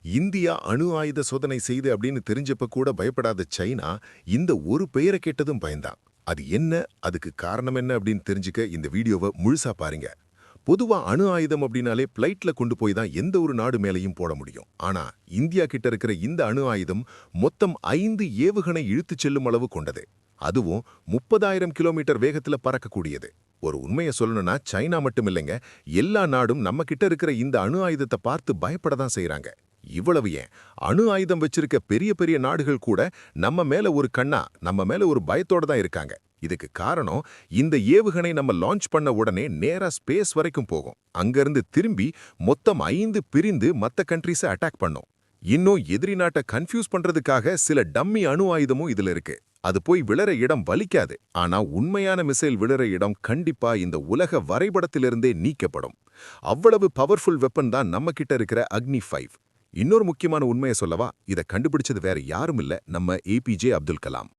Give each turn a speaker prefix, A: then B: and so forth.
A: India அணு ஆயுத சோதனை செய்து அப்படின்னு தெரிஞ்சப்ப கூட பயப்படாத சைனா இந்த ஒரு பெயரை கேட்டதும் பயந்தான். அது என்ன, அதுக்கு காரணம் என்ன அப்படின்னு தெரிஞ்சுக்க இந்த வீடியோவை முழுசா பாருங்க. பொதுவா அணு ஆயுதம் அப்படின்னாலே பிளைட்ல கொண்டு போய் தான் எந்த ஒரு நாடு மேலையும் போட முடியும். ஆனா இந்தியா கிட்ட இருக்கிற இந்த அணு ஆயுதம் மொத்தம் 5 ஏவுகணை இழுத்துச் செல்லும் அளவு கொண்டது. அதுவும் 30,000 கிலோமீட்டர் வேகத்துல பறக்கக்கூடியது. ஒரு உண்மையை சொல்லணும்னா சைனா மட்டும் இல்லைங்க, எல்லா நாடும் நம்ம கிட்ட இருக்கிற இந்த அணு ஆயுதத்தை பார்த்து பயப்பட தான் செய்றாங்க. இவ்வளவு ஏன், அணு ஆயுதம் வச்சிருக்க பெரிய பெரிய நாடுகள் கூட நம்ம மேல ஒரு கண்ணா, நம்ம மேல ஒரு பயத்தோட தான் இருக்காங்க. இதுக்கு காரணம், இந்த ஏவுகணை நம்ம லான்ச் பண்ண உடனே நேரா ஸ்பேஸ் வரைக்கும் போகும். அங்கிருந்து திரும்பி மொத்தம் 5 பிரிந்து மத்த கண்ட்ரீஸை அட்டாக் பண்ணும். இன்னும் எதிரி நாட்டை கன்ஃபியூஸ் பண்றதுக்காக சில டம்மி அணு ஆயுதமும் இதுல இருக்கு. அது போய் விழற இடம் வலிக்காது, ஆனா உண்மையான மிசைல் விழற இடம் கண்டிப்பா இந்த உலக வரைபடத்திலிருந்தே நீக்கப்படும். அவ்வளவு பவர்ஃபுல் வெப்பன் தான் நம்ம கிட்ட இருக்கிற அக்னி 5. இன்னொரு முக்கியமான உண்மையை சொல்லவா, இதை கண்டுபிடிச்சது வேற யாரும் இல்ல, நம்ம ஏபிஜே அப்துல் கலாம்.